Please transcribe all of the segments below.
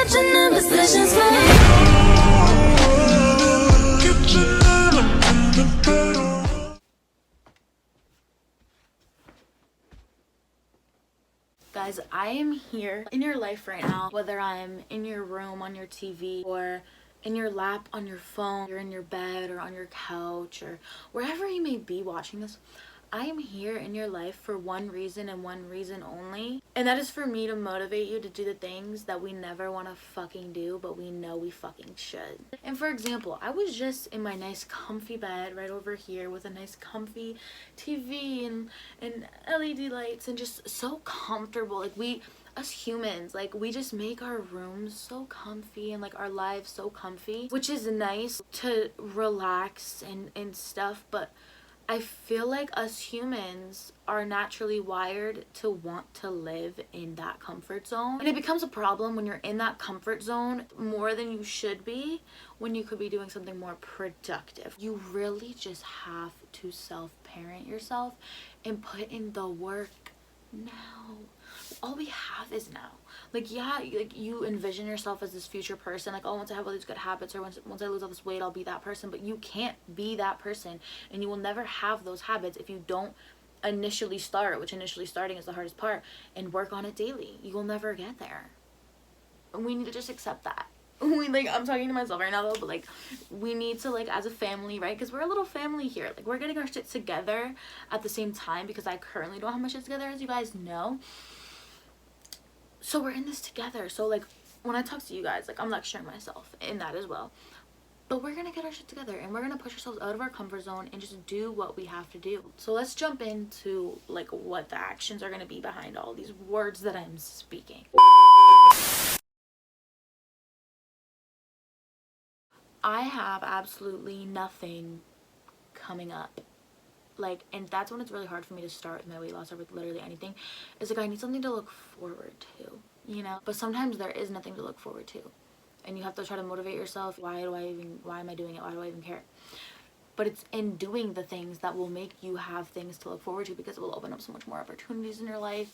Guys, I am here in your life right now, whether I'm in your room on your TV or in your lap on your phone, you're in your bed or on your couch or wherever you may be watching this. I am here in your life for one reason and one reason only, and that is for me to motivate you to do the things that we never want to fucking do, but we know we fucking should. And for example, I was just in my nice comfy bed right over here with a nice comfy TV and LED lights and just so comfortable. Like us humans, like we just make our rooms so comfy and like our lives so comfy, which is nice to relax and stuff, but I feel like us humans are naturally wired to want to live in that comfort zone. And it becomes a problem when you're in that comfort zone more than you should be, when you could be doing something more productive. You really just have to self-parent yourself and put in the work now. All we have is now. Like, yeah, like you envision yourself as this future person, like, oh, once I have all these good habits, or once I lose all this weight, I'll be that person. But you can't be that person, and you will never have those habits if you don't initially start, which initially starting is the hardest part, and work on it daily. You will never get there. And we need to just accept that. I'm talking to myself right now though, but like we need to, like, as a family, right, because we're a little family here, like we're getting our shit together at the same time, because I currently don't have my shit together, as you guys know. So we're in this together. So like when I talk to you guys, like I'm lecturing myself in that as well, but we're gonna get our shit together and we're gonna push ourselves out of our comfort zone and just do what we have to do. So let's jump into like what the actions are gonna be behind all these words that I'm speaking. I have absolutely nothing coming up, like, and that's when it's really hard for me to start with my weight loss or with literally anything. It's like I need something to look forward to, you know, but sometimes there is nothing to look forward to and you have to try to motivate yourself. Why am I doing it? Why do I even care? But it's in doing the things that will make you have things to look forward to, because it will open up so much more opportunities in your life.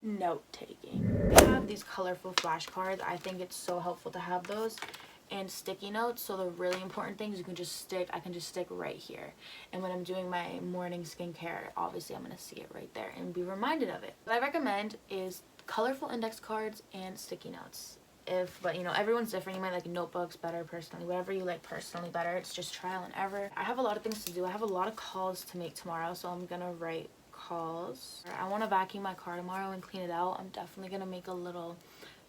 Note taking. I have these colorful flashcards. I think it's so helpful to have those, and sticky notes. So the really important things I can just stick right here, and when I'm doing my morning skincare, obviously I'm going to see it right there and be reminded of it. What I recommend is colorful index cards and sticky notes. But you know, everyone's different. You might like notebooks better personally, whatever you like personally better. It's just trial and error. I have a lot of things to do. I have a lot of calls to make tomorrow, so I'm gonna write calls. I want to vacuum my car tomorrow and clean it out. I'm definitely gonna make a little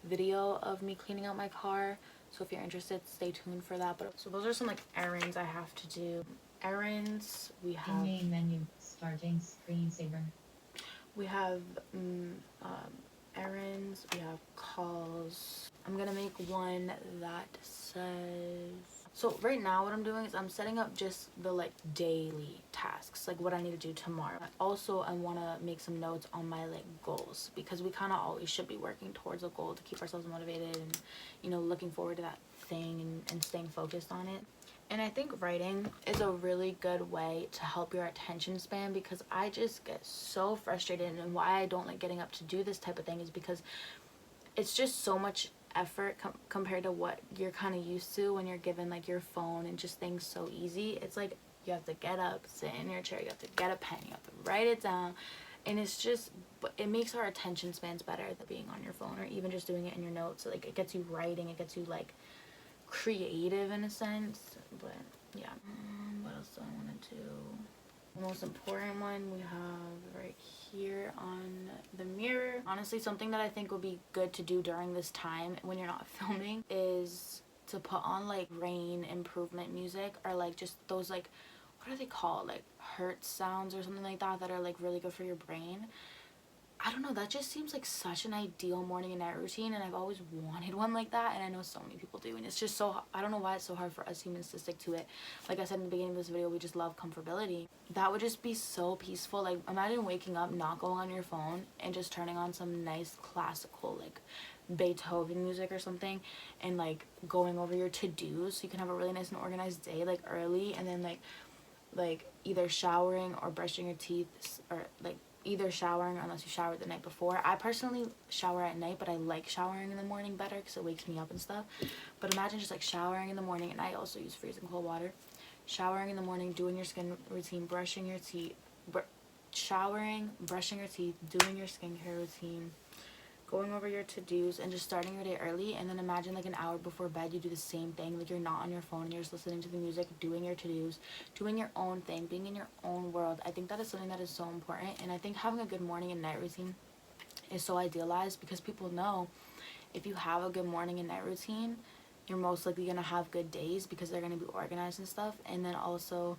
video of me cleaning out my car, so if you're interested, stay tuned for that. But so those are some like errands I have to do. Errands, we have main menu, starting screensaver. We have errands, we have calls. I'm gonna make one that says, so right now what I'm doing is I'm setting up just the like daily tasks, like what I need to do tomorrow. Also, I want to make some notes on my like goals, because we kind of always should be working towards a goal to keep ourselves motivated and, you know, looking forward to that thing and staying focused on it. And I think writing is a really good way to help your attention span, because I just get so frustrated, and why I don't like getting up to do this type of thing is because it's just so much effort compared to what you're kind of used to when you're given like your phone and just things so easy. It's like you have to get up, sit in your chair, you have to get a pen, you have to write it down, and it's just, it makes our attention spans better than being on your phone or even just doing it in your notes. Like it gets you writing, it gets you like creative in a sense. But yeah, what else do I want to do? The most important one we have right here on the mirror. Honestly, something that I think would be good to do during this time when you're not filming is to put on like rain improvement music, or like just those like, what are they called, like hertz sounds or something like that, that are like really good for your brain. I don't know, that just seems like such an ideal morning and night routine, and I've always wanted one like that, and I know so many people do, and it's just so, I don't know why it's so hard for us humans to stick to it. Like I said in the beginning of this video, we just love comfortability. That would just be so peaceful. Like imagine waking up, not going on your phone, and just turning on some nice classical like Beethoven music or something, and like going over your to-dos so you can have a really nice and organized day like early, and then like either showering or brushing your teeth, or like either showering, unless you showered the night before. I personally shower at night, but I like showering in the morning better because it wakes me up and stuff. But imagine just like showering in the morning, and I also use freezing cold water. Showering in the morning, doing your skin routine, brushing your teeth, showering, brushing your teeth, doing your skincare routine, going over your to-dos, and just starting your day early. And then imagine like an hour before bed you do the same thing, like you're not on your phone, you're just listening to the music, doing your to-dos, doing your own thing, being in your own world. I think that is something that is so important. And I think having a good morning and night routine is so idealized because people know if you have a good morning and night routine, you're most likely going to have good days because they're going to be organized and stuff. And then also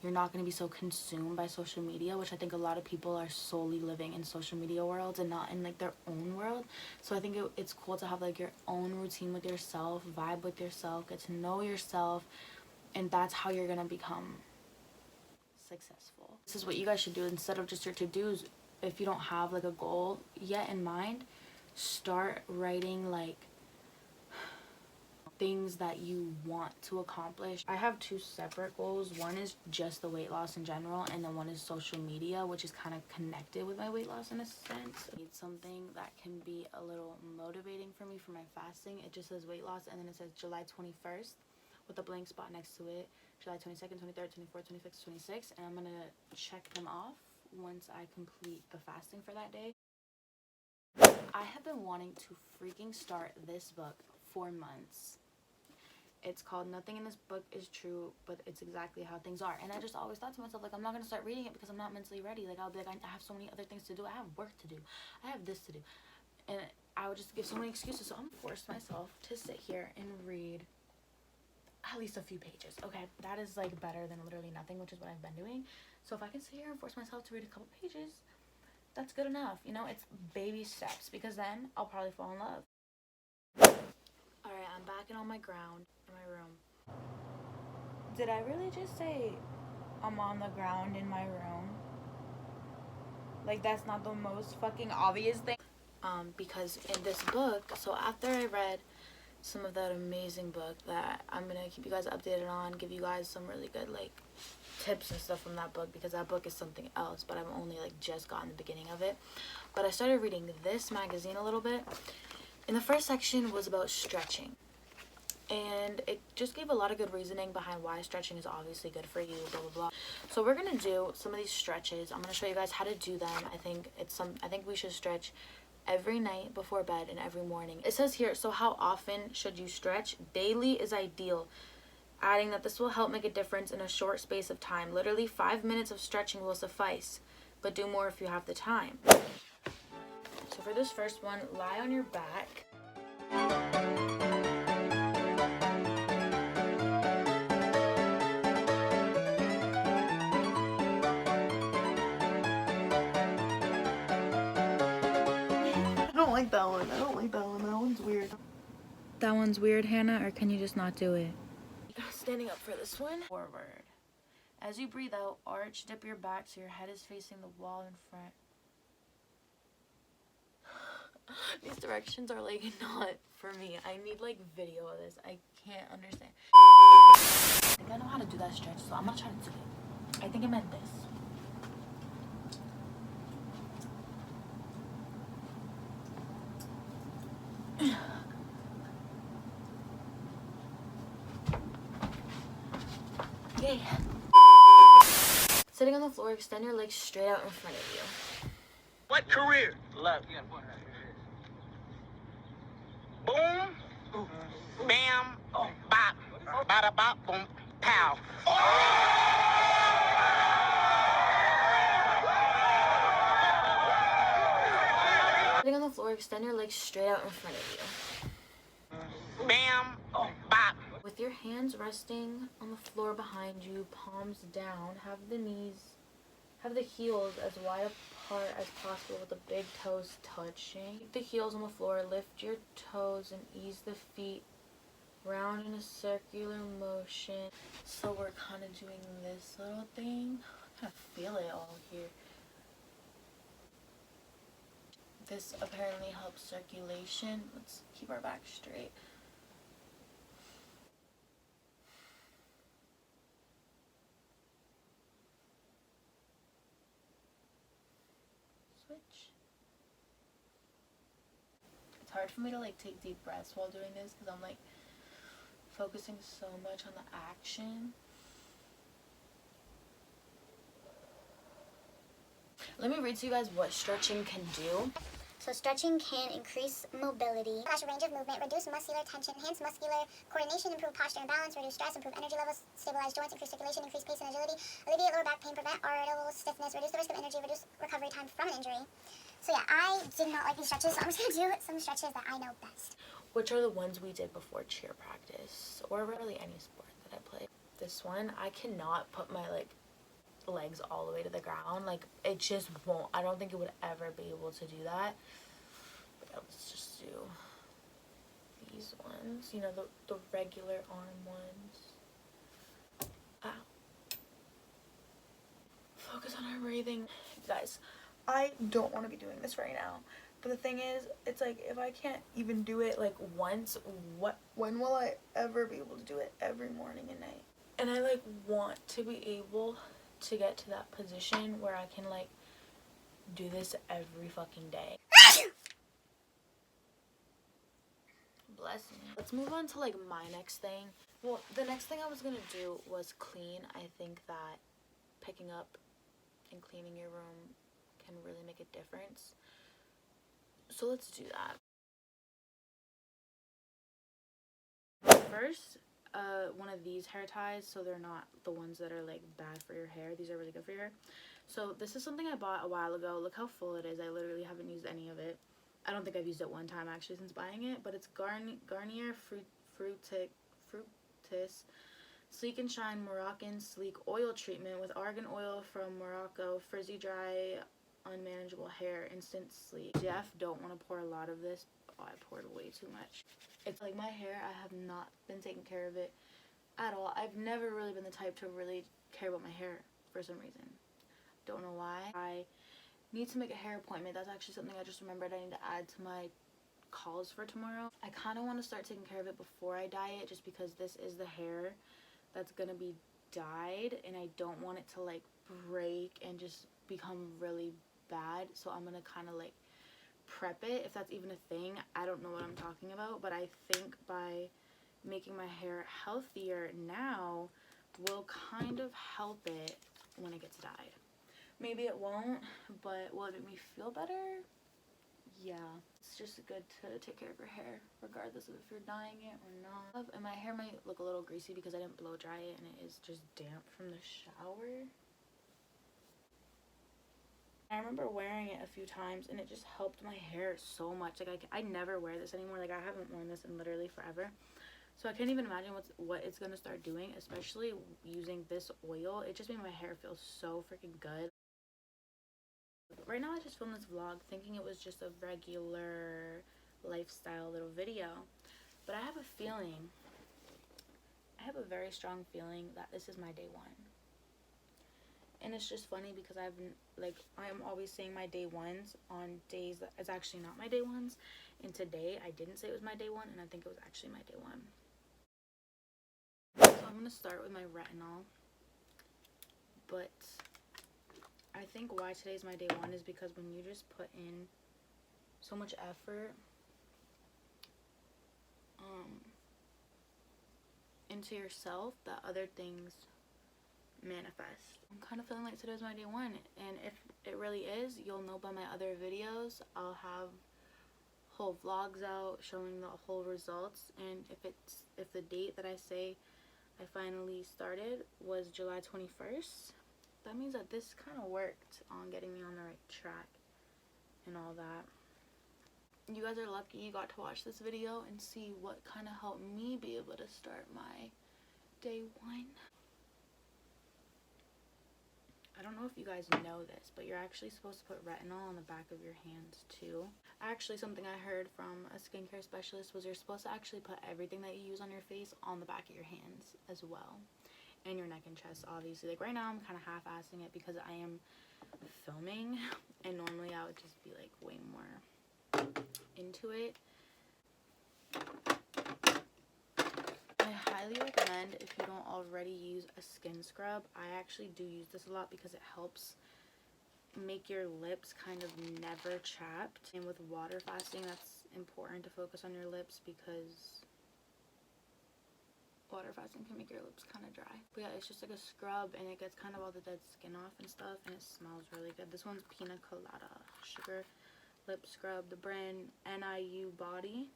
you're not going to be so consumed by social media, which I think a lot of people are solely living in social media worlds and not in like their own world. So I think it's cool to have like your own routine with yourself, vibe with yourself, get to know yourself, and that's how you're going to become successful. This is what you guys should do instead of just your to-dos. If you don't have like a goal yet in mind, start writing like things that you want to accomplish. I have two separate goals. One is just the weight loss in general, and then one is social media, which is kind of connected with my weight loss in a sense. I need something that can be a little motivating for me for my fasting. It just says weight loss, and then it says July 21st with a blank spot next to it, July 22nd, 23rd, 24th, 25th, 26th, and I'm gonna check them off once I complete the fasting for that day. I have been wanting to freaking start this book for months. It's called Nothing in This Book is True, but it's exactly how things are. And I just always thought to myself, like, I'm not going to start reading it because I'm not mentally ready. Like, I'll be like, I have so many other things to do. I have work to do. I have this to do. And I would just give so many excuses. So I'm forced myself to sit here and read at least a few pages. Okay, that is, like, better than literally nothing, which is what I've been doing. So if I can sit here and force myself to read a couple pages, that's good enough. You know, it's baby steps because then I'll probably fall in love. Alright, I'm back in on my ground in my room. Did I really just say I'm on the ground in my room? Like, that's not the most fucking obvious thing. Because in this book, so after I read some of that amazing book that I'm gonna keep you guys updated on, give you guys some really good, like, tips and stuff from that book, because that book is something else, but I've only, like, just gotten the beginning of it. But I started reading this magazine a little bit. And the first section was about stretching. And it just gave a lot of good reasoning behind why stretching is obviously good for you, blah blah blah. So we're gonna do some of these stretches. I'm gonna show you guys how to do them. I think we should stretch every night before bed and every morning. It says here, so how often should you stretch? Daily is ideal, adding that this will help make a difference in a short space of time. Literally 5 minutes of stretching will suffice, but do more if you have the time. So for this first one, lie on your back. I don't like that one. That one's weird. That one's weird, Hannah, or can you just not do it? Standing up for this one. Forward. As you breathe out, arch, dip your back so your head is facing the wall in front. These directions are like not for me. I need like video of this. I can't understand. I think I know how to do that stretch, so I'm gonna try to do it. I think it meant this. Yay. Sitting on the floor, extend your legs straight out in front of you. What career? Left. Boom, bam, bop, bada bop, boom, pow. Sitting on the floor, extend your legs straight out in front of you. Bam, bop. With your hands resting on the floor behind you, palms down, have the heels as wide apart as possible with the big toes touching. Keep the heels on the floor, lift your toes and ease the feet round in a circular motion. So we're kind of doing this little thing. I kind of feel it all here. This apparently helps circulation. Let's keep our back straight. hard for me to like take deep breaths while doing this because I'm like focusing so much on the action. Let me read to you guys what stretching can do. So stretching can increase mobility, slash range of movement, reduce muscular tension, enhance muscular coordination, improve posture and balance, reduce stress, improve energy levels, stabilize joints, increase circulation, increase pace and agility, alleviate lower back pain, prevent arterial stiffness, reduce the risk of injury, reduce recovery time from an injury. So yeah, I did not like these stretches, so I'm just going to do some stretches that I know best. Which are the ones we did before cheer practice, or really any sport that I play. This one, I cannot put my legs all the way to the ground. Like, it just won't. I don't think it would ever be able to do that. But yeah, let's just do these ones, you know, the regular arm ones. Ow. Focus on our breathing. Guys, I don't want to be doing this right now, but the thing is, it's like, if I can't even do it like once, when will I ever be able to do it every morning and night? And I like want to be able to get to that position where I can like do this every fucking day. Bless me. Let's move on to like my next thing. Well, the next thing I was gonna do was clean. I think that picking up and cleaning your room can really make a difference. So let's do that. First, one of these hair ties, so they're not the ones that are like bad for your hair. These are really good for your hair. So this is something I bought a while ago. Look how full it is. I literally haven't used any of it. I don't think I've used it one time actually since buying it, but it's Garnier Fructis Sleek and Shine Moroccan Sleek Oil Treatment with argan oil from Morocco, frizzy, dry, unmanageable hair, instant sleek. Def don't want to pour a lot of this. Oh, I poured way too much. It's like my hair, I have not been taking care of it at all. I've never really been the type to really care about my hair for some reason. Don't know why. I need to make a hair appointment. That's actually something I just remembered I need to add to my calls for tomorrow. I kind of want to start taking care of it before I dye it, just because this is the hair that's going to be dyed, and I don't want it to like break and just become really bad. So I'm going to kind of like prep it, if that's even a thing. I don't know what I'm talking about, but I think by making my hair healthier now will kind of help it when it gets dyed. Maybe it won't, but will it make me feel better? Yeah. It's just good to take care of your hair, regardless of if you're dyeing it or not. And my hair might look a little greasy because I didn't blow dry it and it is just damp from the shower. I remember wearing it a few times and it just helped my hair so much. Like, I never wear this anymore. Like, I haven't worn this in literally forever. So I can't even imagine what it's going to start doing, especially using this oil. It just made my hair feel so freaking good. Right now I just filmed this vlog thinking it was just a regular lifestyle little video. But I have a very strong feeling that this is my day one. And it's just funny because I am always saying my day ones on days that it's actually not my day ones. And today I didn't say it was my day one, and I think it was actually my day one. So I'm going to start with my retinol. But I think why today's my day one is because when you just put in so much effort into yourself, that other things manifest. I'm kind of feeling like today's my day one, and if it really is, you'll know by my other videos. I'll have whole vlogs out showing the whole results, and if the date that I say I finally started was July 21st, that means that this kind of worked on getting me on the right track and all that. You guys are lucky you got to watch this video and see what kind of helped me be able to start my day one. I don't know if you guys know this, but you're actually supposed to put retinol on the back of your hands too. Actually, something I heard from a skincare specialist was you're supposed to actually put everything that you use on your face on the back of your hands as well. And your neck and chest, obviously. Like, right now I'm kind of half-assing it because I am filming, and normally I would just be like way more into it. I highly recommend, if you don't already use a skin scrub, I actually do use this a lot because it helps make your lips kind of never chapped. And with water fasting, that's important to focus on your lips because water fasting can make your lips kind of dry. But yeah, it's just like a scrub and it gets kind of all the dead skin off and stuff, and it smells really good. This one's Pina Colada Sugar Lip Scrub, the brand NIU Body.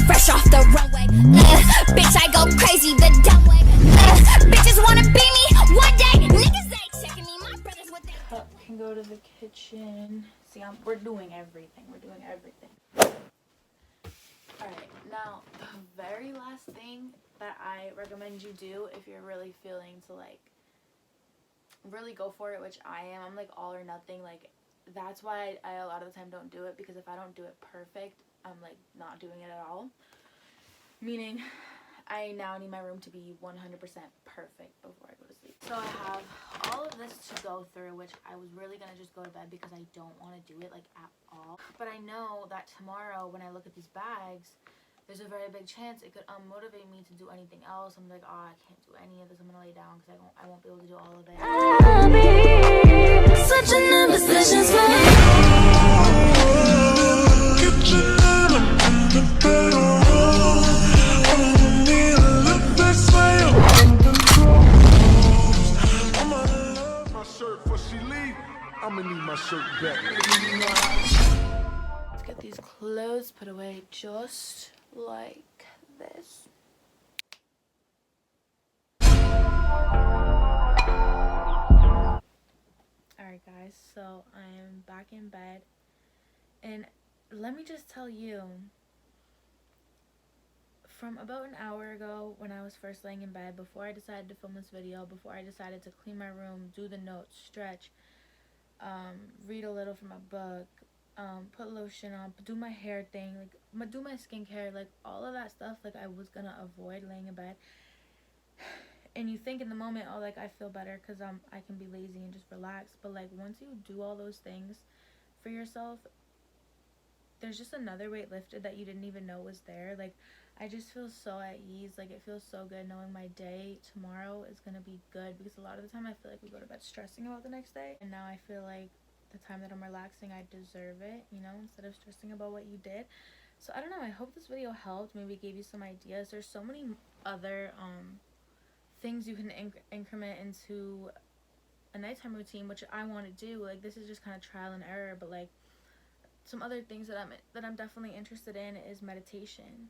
Fresh off the runway, bitch, I go crazy the dumb way. Bitches wanna be me one day. Niggas ain't checking me. My brothers with their Cup can go to the kitchen. See, we're doing everything. We're doing everything. Alright, now the very last thing that I recommend you do if you're really feeling to like really go for it, which I am. I'm like all or nothing. Like that's why I a lot of the time don't do it, because if I don't do it perfect, I'm like not doing it at all. Meaning I now need my room to be 100% perfect before I go to sleep. So I have all of this to go through, which I was really gonna just go to bed because I don't want to do it like at all. But I know that tomorrow when I look at these bags, there's a very big chance it could unmotivate me to do anything else. I'm like, oh, I can't do any of this. I'm gonna lay down because I won't be able to do all of it. I'll be such a number sessions for I'ma need my shirt back. Let's get these clothes put away just like this. Alright guys, so I am back in bed, and let me just tell you, from about an hour ago when I was first laying in bed, before I decided to film this video, before I decided to clean my room, do the notes, stretch, read a little from a book, put lotion on, do my hair thing, like do my skincare, like all of that stuff, like I was gonna avoid laying in bed. And you think in the moment, oh, like I feel better because I can be lazy and just relax, but like once you do all those things for yourself, there's just another weight lifted that you didn't even know was there. Like I just feel so at ease. Like it feels so good knowing my day tomorrow is gonna be good, because a lot of the time I feel like we go to bed stressing about the next day, and now I feel like the time that I'm relaxing, I deserve it, you know, instead of stressing about what you did. So I don't know, I hope this video helped, maybe gave you some ideas. There's so many other things you can increment into a nighttime routine, which I want to do. Like this is just kind of trial and error, but like some other things that I'm definitely interested in is meditation.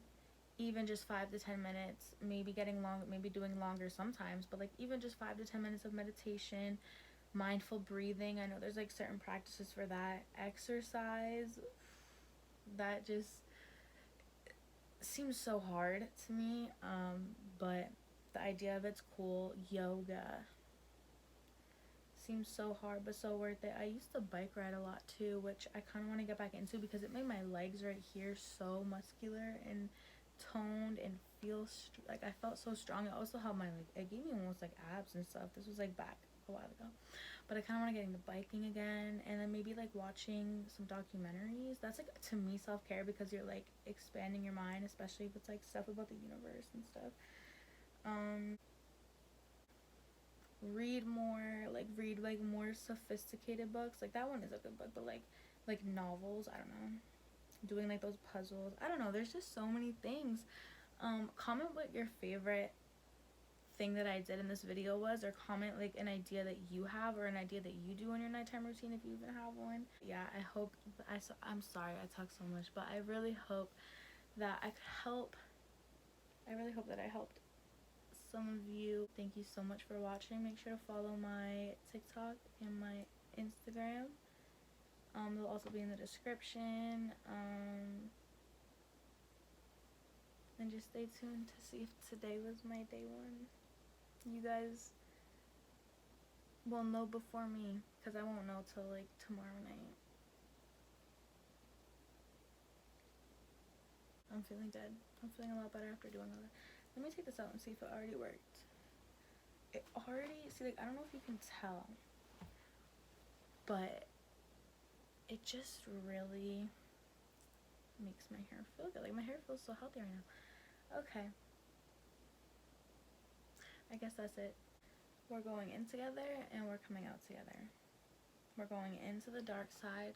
Even just 5 to 10 minutes, maybe doing longer sometimes, but like even just 5 to 10 minutes of meditation, mindful breathing. I know there's like certain practices for that. Exercise, that just seems so hard to me, but the idea of it's cool. Yoga seems so hard but so worth it. I used to bike ride a lot too, which I kind of want to get back into because it made my legs right here so muscular and toned and feel like I felt so strong. It also helped my, like, it gave me almost like abs and stuff. This was like back a while ago, but I kind of want to get into biking again, and then maybe like watching some documentaries. That's like to me self-care, because you're like expanding your mind, especially if it's like stuff about the universe and stuff. Read more sophisticated books. Like that one is a good book, but like novels, I don't know, doing like those puzzles, I don't know, there's just so many things. Comment what your favorite thing that I did in this video was, or comment like an idea that you have or an idea that you do in your nighttime routine if you even have one. Yeah, I'm sorry I talk so much, but I really hope that I could help. I really hope that I helped some of you. Thank you so much for watching. Make sure to follow my TikTok and my Instagram. They'll also be in the description. And just stay tuned to see if today was my day one. You guys will know before me, because I won't know till like tomorrow night. I'm feeling good. I'm feeling a lot better after doing all that. Let me take this out and see if it already worked. It already, see, like, I don't know if you can tell, but it just really makes my hair feel good. Like my hair feels so healthy right now. Okay. I guess that's it. We're going in together and we're coming out together. We're going into the dark side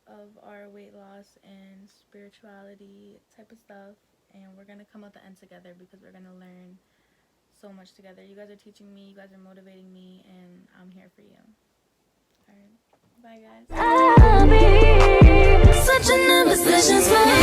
of our weight loss and spirituality type of stuff, and we're gonna come out the end together because we're gonna learn so much together. You guys are teaching me, you guys are motivating me, and I'm here for you. Alright, bye guys. I'll be such an imposition for